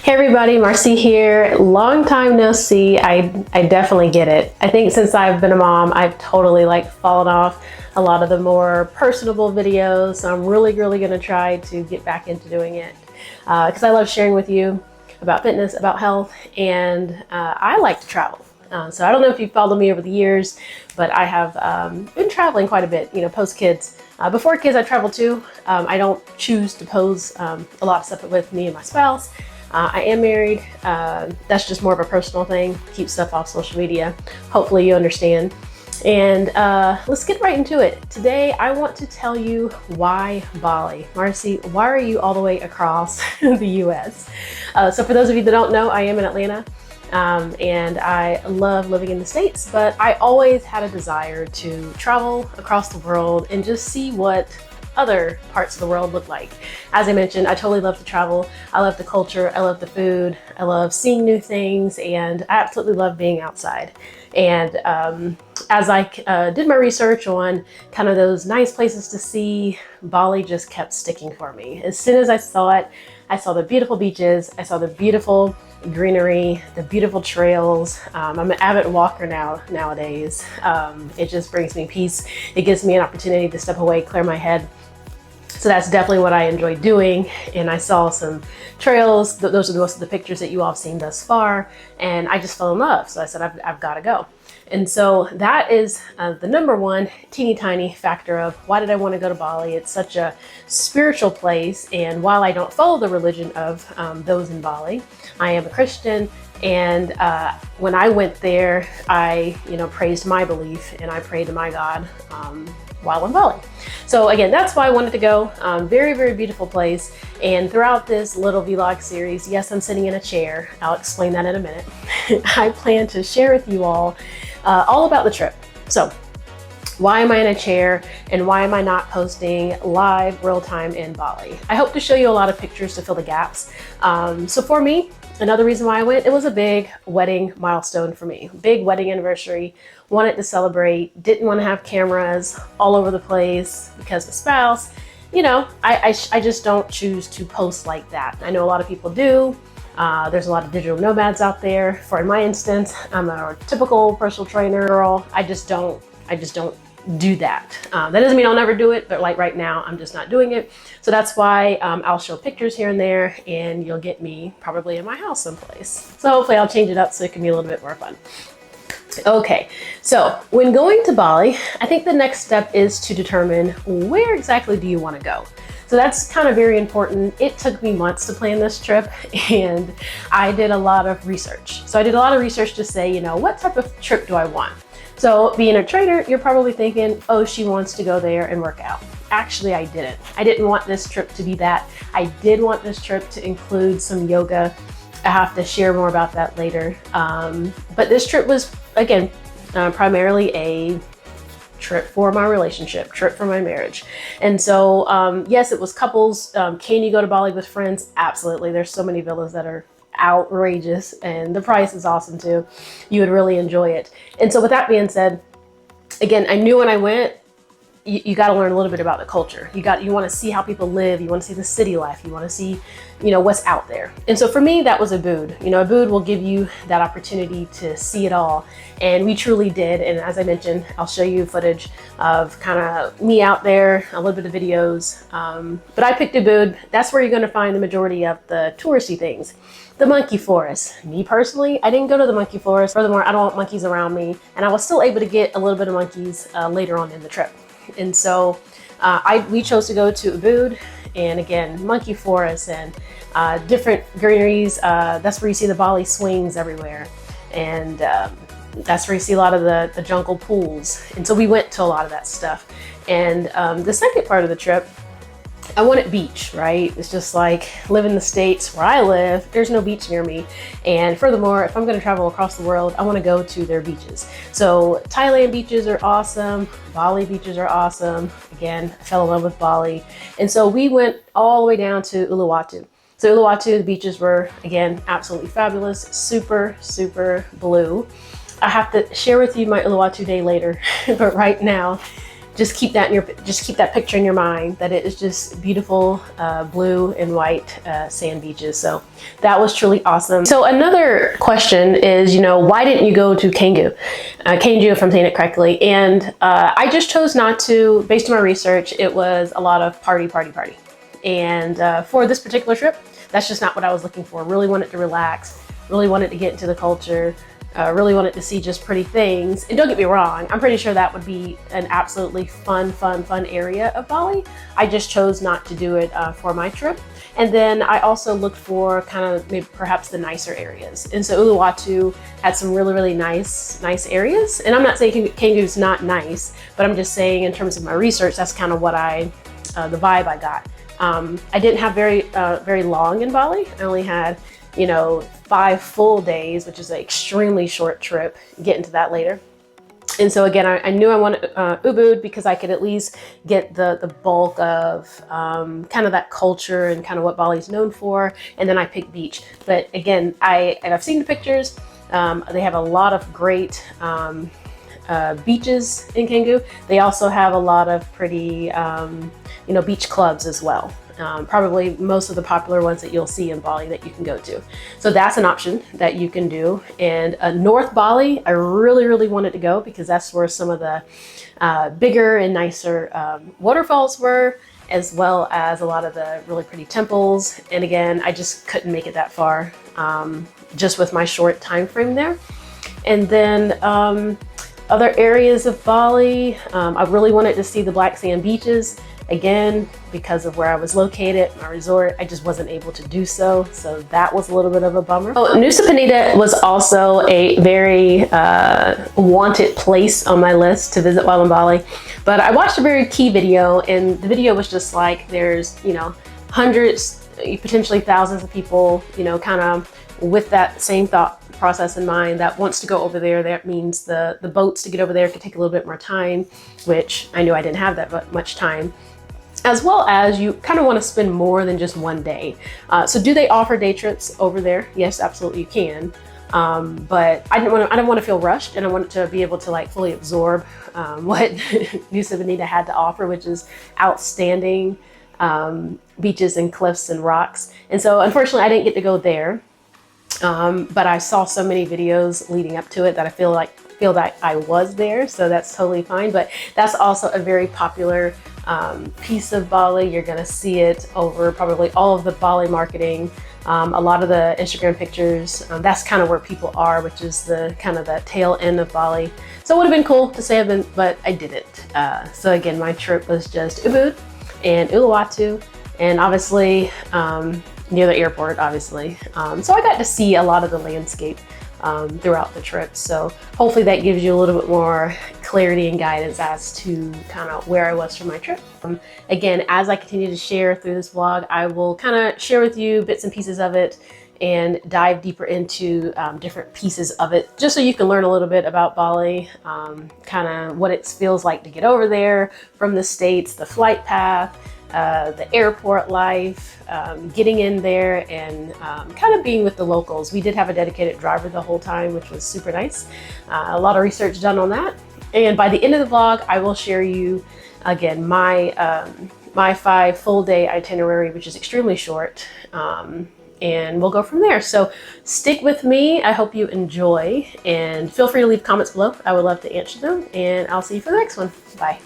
Hey everybody, Marcy here. Long time no see. I definitely get it. I think since I've been a mom, I've totally fallen off a lot of the more personable videos. So I'm really gonna try to get back into doing it because I love sharing with you about fitness, about health, and I like to travel. So I don't know if you've followed me over the years, but I have been traveling quite a bit, post kids. Before kids, I traveled too. I don't choose to pose a lot of stuff with me and my spouse. I am married. That's just more of a personal thing. Keep stuff off social media. Hopefully you understand. And let's get right into it. Today, I want to tell you why Bali. Marcy, why are you all the way across the US? So for those of you that don't know, I am in Atlanta. And I love living in the States, but I always had a desire to travel across the world and just see what other parts of the world look like. As I mentioned, I totally love to travel. I love the culture, I love the food, I love seeing new things, and I absolutely love being outside. And as I did my research on kind of those nice places to see, Bali just kept sticking for me. As soon as I saw it, I saw the beautiful beaches, I saw the beautiful greenery, the beautiful trails. I'm an avid walker nowadays. It just brings me peace. It gives me an opportunity to step away, clear my head. So that's definitely what I enjoy doing. And I saw some trails. Those are most of the pictures that you all have seen thus far. And I just fell in love. So I said, I've got to go. And so that is the number one teeny tiny factor of why did I want to go to Bali? It's such a spiritual place. And while I don't follow the religion of those in Bali, I am a Christian. And when I went there, I praised my belief and I prayed to my God while in Bali. So again, that's why I wanted to go. Very beautiful place. And throughout this little vlog series, yes, I'm sitting in a chair. I'll explain that in a minute. I plan to share with you all about the trip. So why am I in a chair and why am I not posting live real time in Bali? I hope to show you a lot of pictures to fill the gaps. So for me, another reason why I went, it was a big wedding milestone for me. Big wedding anniversary, wanted to celebrate, didn't want to have cameras all over the place because the spouse, I just don't choose to post like that. I know a lot of people do. There's a lot of digital nomads out there. For in my instance, I'm a typical personal trainer girl. I just don't do that. That doesn't mean I'll never do it, but like right now, I'm just not doing it. So that's why I'll show pictures here and there, and you'll get me probably in my house someplace. So hopefully I'll change it up so it can be a little bit more fun. Okay, so when going to Bali, I think the next step is to determine where exactly do you want to go. So that's kind of very important. It took me months to plan this trip and I did a lot of research. So I did a lot of research to say, what type of trip do I want? So being a trainer, you're probably thinking, oh, she wants to go there and work out. Actually, I didn't. I didn't want this trip to be that. I did want this trip to include some yoga. I have to share more about that later. But this trip was, again, primarily a trip for my relationship, trip for my marriage. And so, yes, it was couples. Can you go to Bali with friends? Absolutely. There's so many villas that are outrageous and the price is awesome too. You would really enjoy it. And so with that being said, again, I knew when I went, you got to learn a little bit about the culture. You want to see how people live. You want to see the city life. You want to see, what's out there. And so for me, that was Abood. Abood will give you that opportunity to see it all. And we truly did. And as I mentioned, I'll show you footage of kind of me out there, a little bit of videos. But I picked Abood. That's where you're going to find the majority of the touristy things. The monkey forest. Me personally, I didn't go to the monkey forest. Furthermore, I don't want monkeys around me. And I was still able to get a little bit of monkeys later on in the trip. And so we chose to go to Abood, and again, monkey forest and different greeneries. That's where you see the Bali swings everywhere. And that's where you see a lot of the jungle pools. And so we went to a lot of that stuff. And the second part of the trip, I wanted beach, right? It's just like live in the States where I live, there's no beach near me. And furthermore, if I'm gonna travel across the world, I wanna go to their beaches. So Thailand beaches are awesome. Bali beaches are awesome. Again, I fell in love with Bali. And so we went all the way down to Uluwatu. So Uluwatu, the beaches were, again, absolutely fabulous. Super blue. I have to share with you my Uluwatu day later, but right now, just keep that picture in your mind, that it is just beautiful blue and white sand beaches. So that was truly awesome. So another question is, you know, why didn't you go to Canggu? Canggu, if I'm saying it correctly. And I just chose not to, based on my research. It was a lot of party. And for this particular trip, that's just not what I was looking for. Really wanted to relax, really wanted to get into the culture, really wanted to see just pretty things. And don't get me wrong, I'm pretty sure that would be an absolutely fun area of Bali. I just chose not to do it for my trip. And then I also looked for kind of maybe perhaps the nicer areas. And so Uluwatu had some really nice areas. And I'm not saying Canggu's not nice, but I'm just saying in terms of my research, that's kind of what the vibe I got. I didn't have very long in Bali. I only had, you know, 5 full days, which is an extremely short trip. Get into that later. And so again, I knew I wanted Ubud because I could at least get the bulk of kind of that culture and kind of what Bali's known for. And then I picked beach. But again, I've seen the pictures. They have a lot of great beaches in Canggu. They also have a lot of pretty, you know, beach clubs as well. Probably most of the popular ones that you'll see in Bali that you can go to. So that's an option that you can do. And North Bali, I really wanted to go because that's where some of the bigger and nicer waterfalls were, as well as a lot of the really pretty temples. And again, I just couldn't make it that far just with my short time frame there. And then other areas of Bali, I really wanted to see the black sand beaches. Again, because of where I was located, my resort, I just wasn't able to do so. So that was a little bit of a bummer. Oh, Nusa Penida was also a very wanted place on my list to visit while in Bali. But I watched a very key video, and the video was just like, there's, you know, hundreds, potentially thousands of people, you know, kind of with that same thought process in mind that wants to go over there. That means the boats to get over there could take a little bit more time, which I knew I didn't have that much time. As well as you kind of want to spend more than just one day. So do they offer day trips over there? Yes, absolutely you can. But I didn't want to feel rushed, and I wanted to be able to like fully absorb what Nusa Penida had to offer, which is outstanding beaches and cliffs and rocks. And so unfortunately I didn't get to go there. But I saw so many videos leading up to it that I feel that I was there, so that's totally fine. But that's also a very popular piece of Bali. You're gonna see it over probably all of the Bali marketing, a lot of the Instagram pictures. That's kind of where people are, which is the kind of the tail end of Bali. So it would have been cool to say but I didn't. So again, my trip was just Ubud and Uluwatu, and obviously near the airport, obviously. So I got to see a lot of the landscape throughout the trip. So hopefully that gives you a little bit more clarity and guidance as to kind of where I was for my trip. Again, as I continue to share through this vlog, I will kind of share with you bits and pieces of it and dive deeper into different pieces of it, just so you can learn a little bit about Bali, kind of what it feels like to get over there from the States, the flight path, the airport life, getting in there and kind of being with the locals. We did have a dedicated driver the whole time, which was super nice. A lot of research done on that. And by the end of the vlog, I will share you again my 5 full day itinerary, which is extremely short. And we'll go from there. So stick with me. I hope you enjoy, and feel free to leave comments below. I would love to answer them, and I'll see you for the next one. Bye.